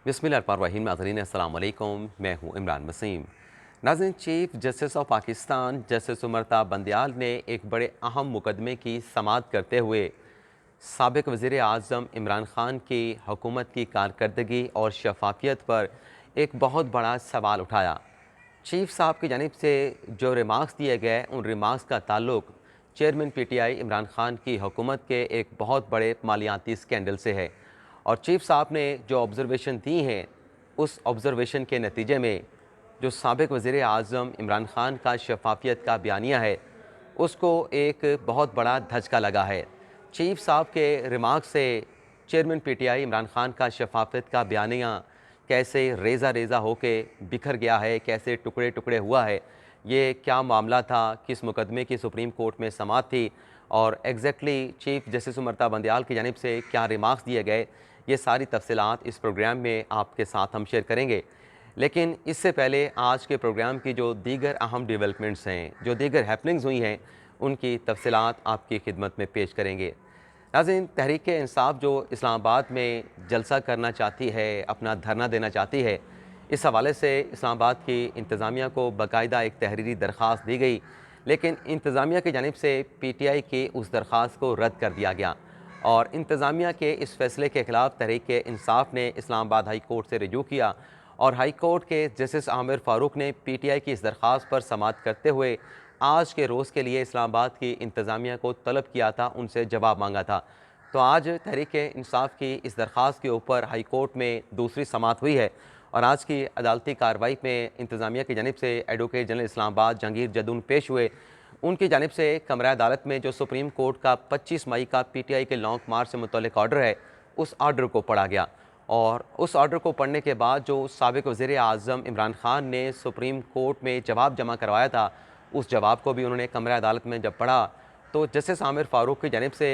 बिस्मिल्लाहिर्रहमानिर्रहीम। नाज़रीन अस्सलाम वालेकुम, मैं हूँ इमरान वसीम। नाज़रीन, chief justice of Pakistan justice Umar Ata Bandial ने एक बड़े अहम मुकदमे की समाअत करते हुए साबिक़ वज़ीर आज़म इमरान ख़ान की हुकूमत की कारकर्दगी और शफ़ाफ़ियत पर एक बहुत बड़ा सवाल उठाया। चीफ साहब की जानिब से जो रिमार्क्स दिए गए, उन रिमार्क्स का ताल्लुक चेयरमैन पीटीआई इमरान ख़ान की हुकूमत के एक बहुत बड़े मालियाती स्कैंडल से है। और चीफ साहब ने जो ऑब्ज़र्वेशन दी हैं, उस ऑब्ज़र्वेशन के नतीजे में जो साबिक़ वज़ीर आज़म इमरान ख़ान का शफ़ाफ़ियत का बयानिया है, उसको एक बहुत बड़ा धचका लगा है। चीफ साहब के रिमार्क से चेयरमैन पीटीआई इमरान ख़ान का शफ़ाफ़ियत का बयानिया कैसे रेज़ा रेज़ा होके बिखर गया है, कैसे टुकड़े टुकड़े हुआ है, ये क्या मामला था, किस मुकदमे की सुप्रीम कोर्ट में समाअत थी और exactly chief justice Umar Ata Bandial की जानिब से क्या रिमार्क्स दिए गए, ये सारी तफसीलात इस प्रोग्राम में आपके साथ हम शेयर करेंगे। लेकिन इससे पहले आज के प्रोग्राम की जो दीगर अहम डेवलपमेंट्स हैं, जो दीगर हैपनिंग्स हुई हैं, उनकी तफसीलात आपकी खिदमत में पेश करेंगे। नाज़रीन, तहरीक इंसाफ जो इस्लामाबाद में जलसा करना चाहती है, अपना धरना देना चाहती है, इस हवाले से इस्लामाबाद की इंतज़ामिया को बाकायदा एक तहरीरी दरख्वास्त दी गई, लेकिन इंतज़ामिया की जानिब से पीटीआई की उस दरख्वास्त को रद्द कर दिया गया और इंतज़ामिया के इस फैसले के ख़िलाफ़ तहरीक इंसाफ ने इस्लामाबाद हाई कोर्ट से रुजू किया और हाई कोर्ट के जस्टिस आमिर फ़ारूक ने पीटीआई की इस दरख्वास्त पर समाअत करते हुए आज के रोज़ के लिए इस्लामाबाद की इंतज़ामिया को तलब किया था, उनसे जवाब मांगा था। तो आज तहरीक इंसाफ की इस दरख्वास्त के ऊपर हाई कोर्ट में दूसरी समाअत हुई है और आज की अदालती कार्रवाई में इंतज़ामिया की जानिब से एडवोकेट जनरल इस्लामाबाद जहांगीर जदून पेश हुए। उनकी जानिब से कमरा अदालत में जो सुप्रीम कोर्ट का 25 मई का पीटीआई के लॉन्ग मार्च से मुतल्लिक ऑर्डर है, उस ऑर्डर को पढ़ा गया और उस ऑर्डर को पढ़ने के बाद जो साबिक़ वज़ीर आज़म इमरान ख़ान ने सुप्रीम कोर्ट में जवाब जमा करवाया था, उस जवाब को भी उन्होंने कमरा अदालत में जब पढ़ा तो जस्टिस आमिर फ़ारूक की जानिब से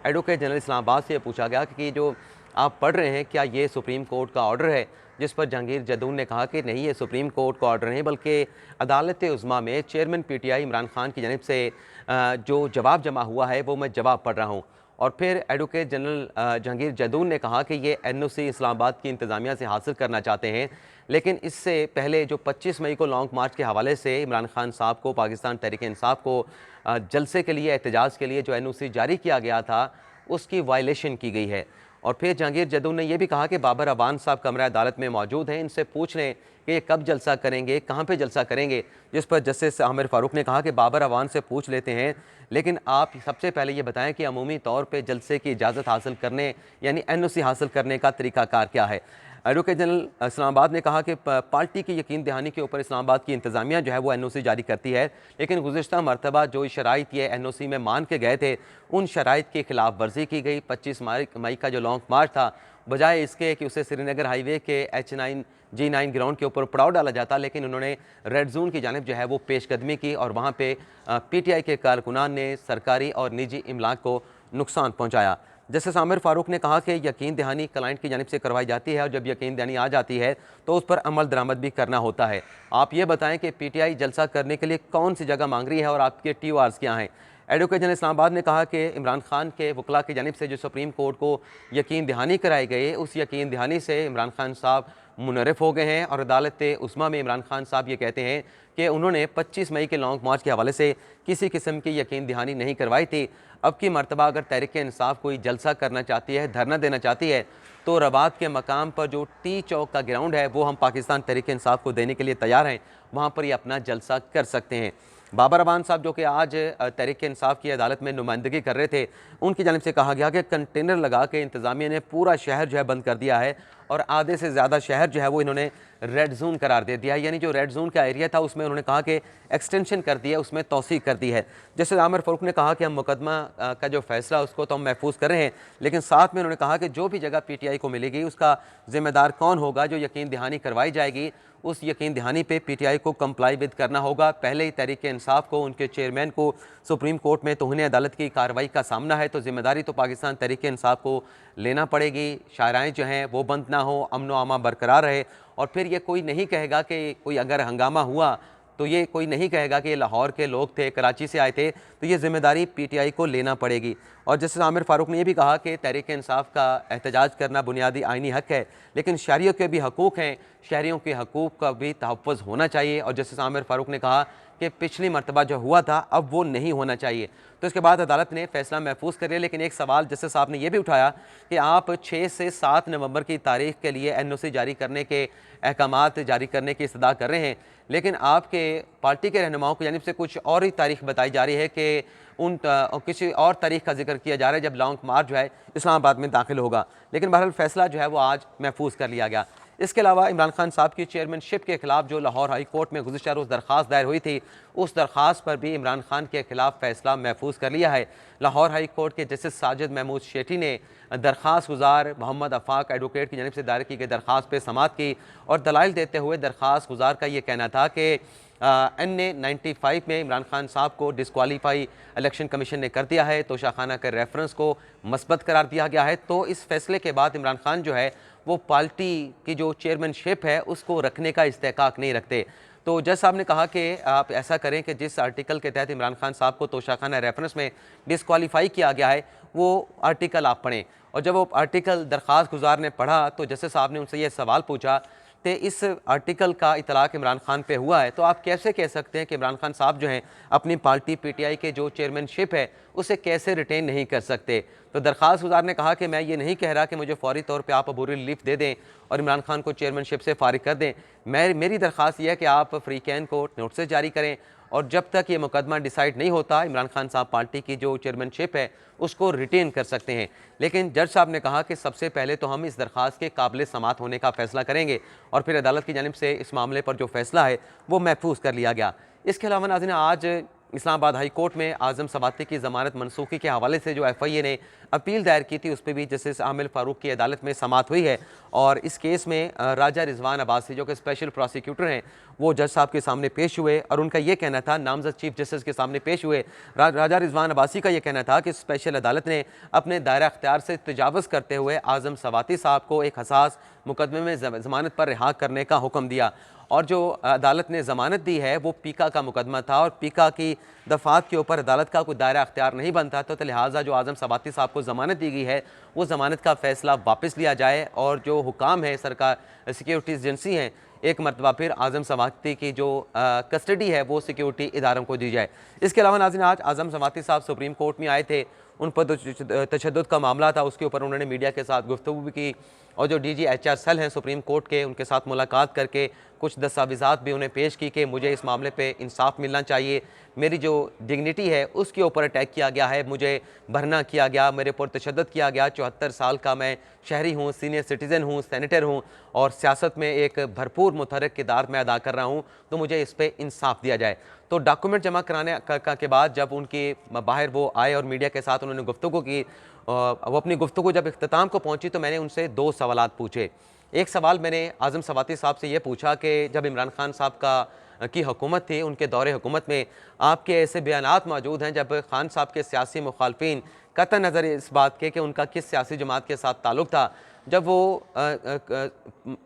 एडवोकेट जनरल इस्लामाबाद से पूछा गया कि जो आप पढ़ रहे हैं, क्या ये सुप्रीम कोर्ट का ऑर्डर है? जिस पर जहांगीर जदून ने कहा कि नहीं, ये सुप्रीम कोर्ट का ऑर्डर नहीं बल्कि अदालत उज़्मा में चेयरमैन पीटीआई इमरान ख़ान की जानिब से जो जवाब जमा हुआ है, वो मैं जवाब पढ़ रहा हूँ। और फिर एडवोकेट जनरल जहांगीर जदून ने कहा कि ये एनओसी इस्लामाबाद की इंतज़ामिया से हासिल करना चाहते हैं, लेकिन इससे पहले जो 25 मई को लॉन्ग मार्च के हवाले से इमरान ख़ान साहब को, पाकिस्तान तहरीक इंसाफ को जलसे के लिए, एहतजाज के लिए जो एनओसी जारी किया गया था, उसकी वायलेशन की गई है। और फिर जहांगीर जदून ने यह भी कहा कि बाबर अवान साहब कमरा अदालत में मौजूद हैं, इनसे पूछ लें कि ये कब जलसा करेंगे, कहाँ पे जलसा करेंगे। जिस पर जस्टिस आमिर फ़ारूक ने कहा कि बाबर अवान से पूछ लेते हैं, लेकिन आप सबसे पहले ये बताएं कि अमूमी तौर पे जलसे की इजाज़त हासिल करने यानी एनओसी हासिल करने का तरीक़ाकार क्या है। एडवोकेट जनरल इस्लामाबाद ने कहा कि पार्टी की यकीन दहानी के ऊपर इस्लामाबाद की इंतज़ामिया जो है वो एनओसी जारी करती है, लेकिन गुज़िश्ता मरतबा जो शराइत ये एनओसी में मान के गए थे, उन शराइत की खिलाफ वर्जी की गई। 25 मई का जो लॉन्ग मार्च था, बजाय इसके कि उसे श्रीनगर हाईवे के H9 G9 ग्राउंड के ऊपर पड़ाव डाला जाता, लेकिन उन्होंने रेड जोन की जानिब जो है वो पेशकदमी की और वहाँ पे पीटीआई के कारकुनान ने सरकारी और निजी इमलाक को नुकसान पहुँचाया। जस्टिस आमिर फ़ारूक ने कहा कि यकीन दहानी क्लाइंट की जानिब से करवाई जाती है और जब यकीन दहानी आ जाती है तो उस पर अमल दरामद भी करना होता है। आप ये बताएं कि पीटीआई जलसा करने के लिए कौन सी जगह मांग रही है और आपके TORs क्या हैं। एडवोकेट जनरल इस्लामाबाद ने कहा कि इमरान खान के वकला की जानिब से जो सुप्रीम कोर्ट को यकीन दहानी कराई गई, उस यकीन दहानी से इमरान खान साहब मुनरफ़ हो गए हैं और अदालत उज़्मा में इमरान खान साहब ये कहते हैं कि उन्होंने 25 मई के लॉन्ग मार्च के हवाले से किसी किस्म की यकीन दहानी नहीं करवाई थी। अब की मरतबा अगर तहरीक इंसाफ कोई जलसा करना चाहती है, धरना देना चाहती है, तो रबात के मकाम पर जो टी चौक का ग्राउंड है वो हम पाकिस्तान तहरीक इंसाफ को देने के लिए तैयार हैं, वहाँ पर ये अपना जलसा कर सकते हैं। बाबर अवान साहब जो कि आज तहरीक इंसाफ की अदालत में नुमाइंदगी कर रहे थे, उनकी जानिब से कहा गया कि कंटेनर लगा के इंतज़ामिया ने पूरा शहर जो है बंद कर दिया है और आधे से ज़्यादा शहर जो है वो इन्होंने रेड जोन करार दे दिया है। यानी जो रेड जोन का एरिया था उसमें उन्होंने कहा कि एक्सटेंशन कर दी है, उसमें तौसीक कर दी है। जैसे आमिर फ़ारूक ने कहा कि हम मुकदमा का जो फैसला उसको तो हम महफूज कर रहे हैं, लेकिन साथ में उन्होंने कहा कि जो भी जगह पीटीआई को मिलेगी उसका जिम्मेदार कौन होगा, जो यकीन दहानी करवाई जाएगी उस यकीन दहानी पे पीटीआई को कंप्लाई विद करना होगा। पहले ही तहरीक इंसाफ को, उनके चेयरमैन को सुप्रीम कोर्ट में तौहीन अदालत की कार्रवाई का सामना है, तो जिम्मेदारी तो पाकिस्तान तहरीक इंसाफ को लेना पड़ेगी। शाहराएँ जो हैं वो बंद ना हो, अमन व अमा बरकरार रहे और फिर ये कोई नहीं कहेगा कि कोई अगर हंगामा हुआ तो ये कोई नहीं कहेगा कि ये लाहौर के लोग थे, कराची से आए थे, तो ये ज़िम्मेदारी पीटीआई को लेना पड़ेगी। और जस्टिस आमिर फ़ारूक ने यह भी कहा कि तहरीक इंसाफ का एहतजाज करना बुनियादी आइनी हक़ है, लेकिन शहरियों के भी हकूक़ हैं, शहरियों के हकूक़ का भी तहफ़्फ़ुज़ होना चाहिए। और जस्टिस आमिर फ़ारूक ने कहा कि पिछली मरतबा जो हुआ था अब वो नहीं होना चाहिए। तो इसके बाद अदालत ने फैसला महफूज कर लिया, लेकिन एक सवाल जस्टिस साहब ने यह भी उठाया कि आप 6 से 7 नवंबर की तारीख के लिए एनओसी जारी करने के अहकामात जारी करने की इस्तदा कर रहे हैं, लेकिन आपके पार्टी के रहनुमाओं की जानिब से कुछ और ही तारीख बताई जा रही है कि किसी और तारीख का जिक्र किया जा रहा है जब लॉन्ग मार्च जो है इस्लामाबाद में दाखिल होगा। लेकिन बहरहाल फैसला जो है वो आज महफूज कर लिया गया। इसके अलावा इमरान खान साहब की चेयरमैनशिप के खिलाफ जो लाहौर हाई कोर्ट में गुज़िश्ता रोज़ दरख्वास्त दायर हुई थी, उस दरख्वास्त पर भी इमरान खान के खिलाफ फैसला महफूज कर लिया है। लाहौर हाई कोर्ट के जस्टिस साजिद महमूद शेठी ने दरख्वास्त गुजार मोहम्मद आफाक एडवोकेट की जानिब से दायर की गई दरख्वास्त पर समाअत की और दलाइल देते हुए दरख्वास्त गुजार का ये कहना था कि NA-95 में इमरान खान साहब को डिस्क्वालीफाई इलेक्शन कमीशन ने कर दिया है, तो शाखाना के रेफरेंस को मस्बत करार दिया गया है। तो इस फैसले के बाद इमरान खान जो है वो पार्टी की जो चेयरमैनशिप है उसको रखने का इस्तेकाक नहीं रखते। तो जज साहब ने कहा कि आप ऐसा करें कि जिस आर्टिकल के तहत इमरान खान साहब को तोशाखाना रेफरेंस में डिस्क्वालीफाई किया गया है वो आर्टिकल आप पढ़ें। और जब वो आर्टिकल दरख्वास्त गुजार ने पढ़ा तो जस्टिस साहब ने उनसे ये सवाल पूछा कि इस आर्टिकल का इतलाक इमरान खान पे हुआ है, तो आप कैसे कह सकते हैं कि इमरान खान साहब जो हैं अपनी पार्टी पीटीआई के जो चेयरमैनशिप है उसे कैसे रिटेन नहीं कर सकते। तो दरख्वास्त गुजार ने कहा कि मैं ये नहीं कह रहा कि मुझे फौरी तौर पे आप अबूरी रिलीफ दे दें और इमरान खान को चेयरमैनशिप से फारिग कर दें। मेरी दरख्वास्त यह है कि आप फ्री कैन को नोटिस जारी करें और जब तक ये मुकदमा डिसाइड नहीं होता इमरान खान साहब पार्टी की जो चेयरमैनशिप है उसको रिटेन कर सकते हैं। लेकिन जज साहब ने कहा कि सबसे पहले तो हम इस दरख्वास्त के काबिल समात होने का फैसला करेंगे और फिर अदालत की जानिब से इस मामले पर जो फैसला है वो महफूज कर लिया गया। इसके अलावा नाज़रीन, आज इस्लामाबाद हाई कोर्ट में आज़म सवाती की ज़मानत मनसूखी के हवाले से जो FIA ने अपील दायर की थी उस पर भी जस्टिस आमिर फ़ारूक की अदालत में समाअत हुई है। और इस केस में राजा रिजवान अब्बासी जो कि स्पेशल प्रोसिक्यूटर हैं वो जज साहब के सामने पेश हुए और उनका ये कहना था, नामजद चीफ जस्टिस के सामने पेश हुए, राजा रिजवान अब्बासी का ये कहना था कि स्पेशल अदालत ने अपने दायरा अख्तियार से तजावज़ करते हुए आज़म सवाती साहब को एक हसास मुकदमे में ज़मानत पर रिहा करने का हुक्म दिया और जो अदालत ने ज़मानत दी है वो पीका का मुकदमा था और पीका की दफ़ात के ऊपर अदालत का कोई दायरा अख्तियार नहीं बनता। तो लिहाजा जो आज़म सवाती साहब को ज़मानत दी गई है वो ज़मानत का फ़ैसला वापस लिया जाए और जो हुकाम है सरकार सिक्योरिटीज़ एजेंसी हैं एक मरतबा फिर आज़म सवाती की जो कस्टडी है वो सिक्योरिटी इदारों को दी जाए। इसके अलावा नाज़रीन, आज आज़म सवाती साहब सुप्रीम कोर्ट में आए थे, उन पर तशद्दुद का मामला था उसके ऊपर उन्होंने मीडिया के साथ गुफ्तगू भी की और जो DG HR सेल हैं सुप्रीम कोर्ट के उनके साथ मुलाकात करके कुछ दस्तावेज़ात भी उन्हें पेश की कि मुझे इस मामले पे इंसाफ मिलना चाहिए, मेरी जो डिग्निटी है उसके ऊपर अटैक किया गया है, मुझे भरना किया गया, मेरे ऊपर तशद्दुद किया गया, 74 साल का मैं शहरी हूँ, सीनियर सिटीज़न हूँ, सेनेटर हूँ और सियासत में एक भरपूर मुतहर्रिक किरदार मैं अदा कर रहा हूँ, तो मुझे इस पर इंसाफ दिया जाए। तो डॉक्यूमेंट जमा कराने के बाद जब उनकी बाहर वो आए और मीडिया के साथ उन्होंने गुफ्तगू की, वो अपनी गुफ्तगू जब इख्तिताम को पहुंची तो मैंने उनसे 2 सवालात पूछे। एक सवाल मैंने आज़म सवाती साहब से ये पूछा कि जब इमरान खान साहब की हुकूमत थी, उनके दौरे हुकूमत में आपके ऐसे बयानात मौजूद हैं जब खान साहब के सियासी मुखालफिन कतई नज़र इस बात के कि उनका किस सियासी जमात के साथ ताल्लुक़ था, जब वो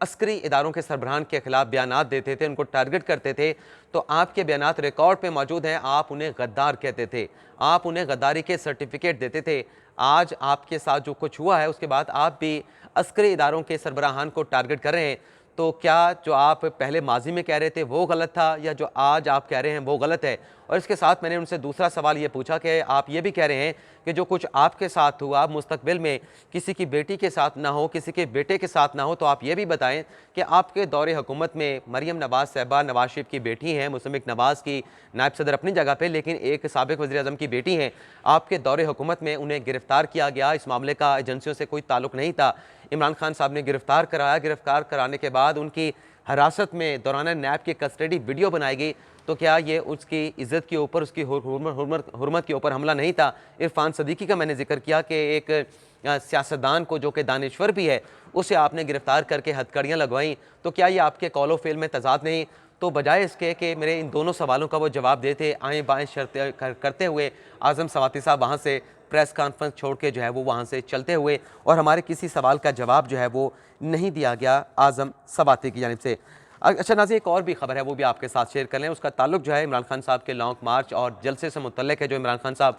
अस्करी इदारों के सरबराहान के ख़िलाफ़ बयानात देते थे, उनको टारगेट करते थे, तो आपके बयानात रिकॉर्ड पे मौजूद हैं, आप उन्हें गद्दार कहते थे, आप उन्हें गद्दारी के सर्टिफिकेट देते थे। आज आपके साथ जो कुछ हुआ है उसके बाद आप भी अस्करी इदारों के सरबराहान को टारगेट कर रहे हैं, तो क्या जो आप पहले माजी में कह रहे थे वो गलत था या जो आज आप कह रहे हैं वो गलत है? और इसके साथ मैंने उनसे दूसरा सवाल ये पूछा कि आप ये भी कह रहे हैं कि जो कुछ आपके साथ हुआ मुस्तकबिल में किसी की बेटी के साथ ना हो, किसी के बेटे के साथ ना हो, तो आप ये भी बताएं कि आपके दौरे हुकूमत में मरियम नवाज़ साहिबा नवाज शरीफ की बेटी हैं, मुसम्मिक नवाज़ की नायब सदर अपनी जगह पे, लेकिन एक साबिक वज़ीर-ए-आज़म की बेटी हैं, आपके दौरे हुकूमत में उन्हें गिरफ्तार किया गया, इस मामले का एजेंसियों से कोई ताल्लुक़ नहीं था, इमरान खान साहब ने गिरफ्तार कराया, गिरफ्तार कराने के बाद उनकी हिरासत में दौरान नैब की कस्टडी वीडियो बनाई गई, तो क्या ये उसकी इज़्ज़त के ऊपर, उसकी हुर्मत के ऊपर हमला नहीं था? इरफान सदीकी का मैंने जिक्र किया कि एक सियासतदान को जो कि दानिश्वर भी है उसे आपने गिरफ्तार करके हथकड़ियाँ लगवाई, तो क्या ये आपके कौलो फेल में तजाद नहीं? तो बजाय इसके कि मेरे इन दोनों सवालों का वो जवाब देते आएँ बाएँ शर्त करते हुए आज़म सवाती साहब वहाँ से प्रेस कॉन्फ्रेंस छोड़ के जो है वो वहाँ से चलते हुए और हमारे किसी सवाल का जवाब जो है वो नहीं दिया गया आज़म सवाती की जानिब से। अच्छा नाज़रीन, एक और भी खबर है, वो भी आपके साथ शेयर कर लें। उसका ताल्लुक जो है इमरान खान साहब के लॉन्ग मार्च और जलसे से मुतल्लिक है, जो इमरान खान साहब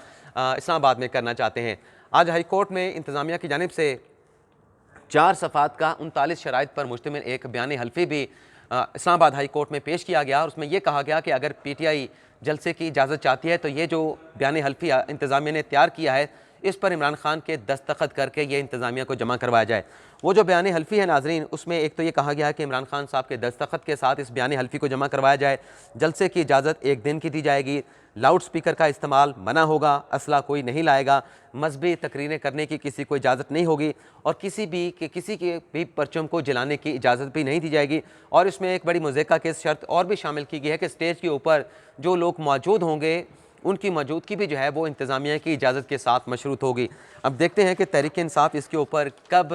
इस्लामाबाद में करना चाहते हैं। आज हाई कोर्ट में इंतज़ामिया की जानिब से 4 सफ़ात का 39 शराइत पर मुश्तमिल एक बयान हल्फी भी इस्लामाबाद हाई कोर्ट में पेश किया गया और उसमें यह कहा गया कि अगर PTI जलसे की इजाज़त चाहती है तो ये जो बयान हल्फी इंतज़ामिया ने तैयार किया है, इस पर इमरान खान के दस्तखत करके ये इंतज़ामिया को जमा करवाया जाए। वो जो बयान हल्फी है नाजरीन, उसमें एक तो ये कहा गया है कि इमरान खान साहब के दस्तखत के साथ इस बयान हल्फी को जमा करवाया जाए। जलसे की इजाज़त 1 दिन की दी जाएगी। लाउड स्पीकर का इस्तेमाल मना होगा, असला कोई नहीं लाएगा, मजहबी तकरीरें करने की किसी को इजाज़त नहीं होगी और किसी के भी परचम को जलाने की इजाज़त भी नहीं दी जाएगी। और इसमें एक बड़ी मुज़क्का की शर्त और भी शामिल की गई है कि स्टेज के ऊपर जो लोग मौजूद होंगे उनकी मौजूदगी भी जो है वो इंतज़ामिया की इजाज़त के साथ मशरूत होगी। अब देखते हैं कि तहरीक इंसाफ इसके ऊपर कब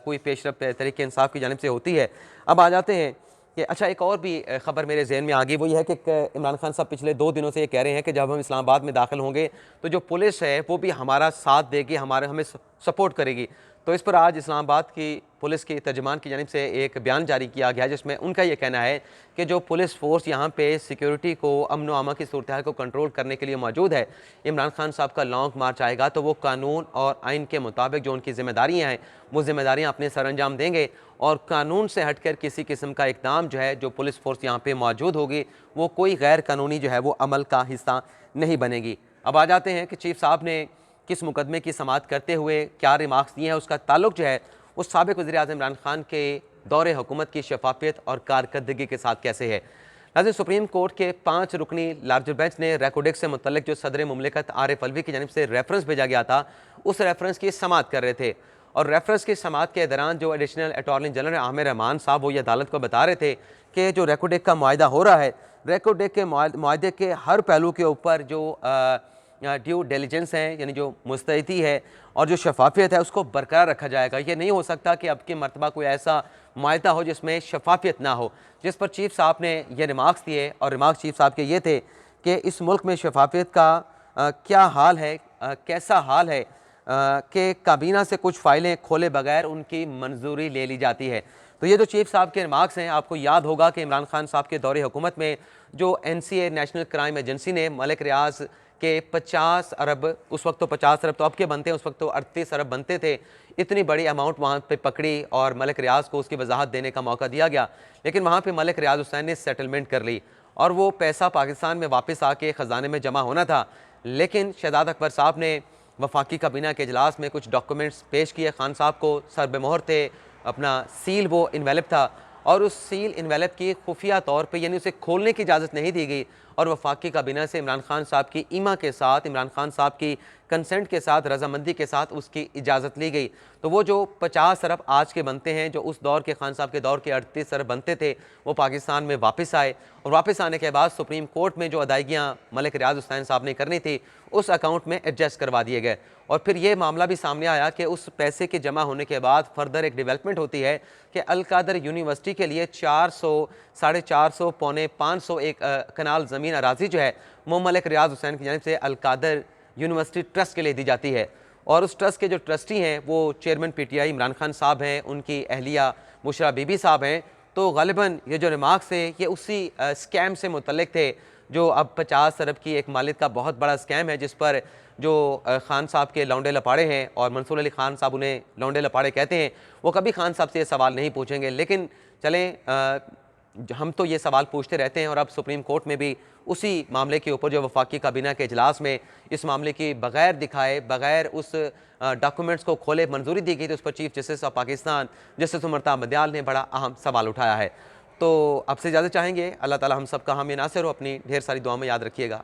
कोई पेशरफ तहरीक इंसाफ की जानिब से होती है। अब आ जाते हैं कि अच्छा, एक और भी ख़बर मेरे जहन में आ गई, वो ये है कि इमरान खान साहब पिछले 2 दिनों से ये कह रहे हैं कि जब हम इस्लामाबाद में दाखिल होंगे तो जो पुलिस है वो भी हमारा साथ देगी, हमें सपोर्ट करेगी। तो इस पर आज इस्लामाबाद की पुलिस के तर्जमान की जानिब से एक बयान जारी किया गया, जिसमें उनका ये कहना है कि जो पुलिस फोर्स यहाँ पे सिक्योरिटी को, अमन व अमा की सूरत हाल को कंट्रोल करने के लिए मौजूद है, इमरान खान साहब का लॉन्ग मार्च आएगा तो वो कानून और आइन के मुताबिक जो उनकी जिम्मेदारियाँ हैं वो जिम्मेदारियाँ अपने सर अंजाम देंगे और कानून से हटकर किसी किस्म का इकदाम जो है, जो पुलिस फोर्स यहाँ पे मौजूद होगी वो कोई गैर कानूनी जो है वो अमल का हिस्सा नहीं बनेगी। अब आ जाते हैं कि चीफ साहब ने किस मुकदमे की समाअत करते हुए क्या रिमार्क्स दिए हैं। उसका ताल्लुक जो है वो साबिक़ वज़ीर-ए-आज़म इमरान खान के दौरे हुकूमत की शफाफियत और कारकर्दगी के साथ कैसे है। नाज़रीन, सुप्रीम कोर्ट के 5 रुकनी लार्जर बेंच ने रेकोडेक्स से मुतल्लिक जो सदर मुमलिकत आरिफ अलवी की जानिब से रेफरेंस भेजा गया था, उस रेफरेंस की समाअत कर रहे थे और रेफरेंस की समाअत के दौरान जो additional attorney general Aamir Rahman साहब वो ये अदालत को बता रहे थे कि जो रेकोडेक का मुआहदा हो रहा है, रेकोडेक के मुआहदे के हर पहलू के ऊपर जो ड्यू डिलिजेंस है, यानी जो मुस्तैदी है और जो शफाफियत है, उसको बरकरार रखा जाएगा। ये नहीं हो सकता कि अब की मरतबा कोई ऐसा मुआहदा हो जिसमें शफाफियत ना हो। जिस पर चीफ साहब ने ये रिमार्क्स दिए और रिमार्क्स चीफ साहब के ये थे कि इस मुल्क में शफाफियत का क्या हाल है, कैसा हाल है कि काबीना से कुछ फ़ाइलें खोले बगैर उनकी मंजूरी ले ली जाती है। तो ये जो चीफ साहब के रिमार्क्स हैं, आपको याद होगा कि इमरान खान साहब के दौरे हुकूमत में जो NCA नेशनल क्राइम एजेंसी ने मलिक रियाज के 50 अरब, उस वक्त तो 50 अरब तो अब के बनते हैं, उस वक्त तो 38 अरब बनते थे, इतनी बड़ी अमाउंट वहाँ पे पकड़ी और मलिक रियाज को उसकी वजाहत देने का मौका दिया गया। लेकिन वहाँ पे मलिक रियाज हुसैन ने सेटलमेंट कर ली और वो पैसा पाकिस्तान में वापस आके ख़जाने में जमा होना था। लेकिन शहजाद अकबर साहब ने वफाकी काबीना के इजलास में कुछ डॉक्यूमेंट्स पेश किए खान साहब को, सर बेमोहर थे, अपना सील वो इन्वेलप था और उस सील इन्वेलप की खुफिया तौर पे, यानी उसे खोलने की इजाज़त नहीं दी गई और वफाकी काबीना से इमरान खान साहब की ईमा के साथ, इमरान खान साहब की कंसेंट के साथ, रजामंदी के साथ उसकी इजाज़त ली गई। तो वो जो 50 अरब आज के बनते हैं, जो उस दौर के खान साहब के दौर के 38 अरब बनते थे, वो पाकिस्तान में वापस आए और वापस आने के बाद सुप्रीम कोर्ट में जो अदायगियाँ मलिक रियाज हुसैन साहब ने करनी थी उस अकाउंट में एडजस्ट करवा दिए गए। और फिर ये मामला भी सामने आया कि उस पैसे के जमा होने के बाद फर्दर एक डेवलपमेंट होती है कि अल-कादर यूनिवर्सिटी के लिए 400, 450, पौने 500 एक कनाल ज़मीन अराजी जो है वो मलिक रियाज हुसैन की जानिब से अल-कादर यूनिवर्सिटी ट्रस्ट के लिए दी जाती है। और उस ट्रस्ट के जो ट्रस्टी हैं वो चेयरमैन PTI इमरान खान साहब हैं, उनकी अहलिया बुशरा बीबी साहब हैं। तो ग़ालिबन ये जो रिमार्क्स थे ये उसी स्कैम से मुतल्लिक थे जो अब 50 अरब की एक मालिक का बहुत बड़ा स्कैम है, जिस पर जो खान साहब के लौंडे लपाड़े हैं और मंसूर अली खान साहब उन्हें लौंडे लपाड़े कहते हैं, वो कभी खान साहब से ये सवाल नहीं पूछेंगे। लेकिन चलें, हम तो ये सवाल पूछते रहते हैं और अब सुप्रीम कोर्ट में भी उसी मामले के ऊपर जो वफाकी काबीना के इजलास में इस मामले की बगैर दिखाए, बगैर उस डॉक्यूमेंट्स को खोले मंजूरी दी गई, तो उस पर chief justice of Pakistan justice Umar Bandial ने बड़ा अहम सवाल उठाया है। तो अब से ज़्यादा चाहेंगे अल्लाह ताला हम सब का हामी नासिर हो। अपनी ढेर सारी दुआ में याद रखिएगा।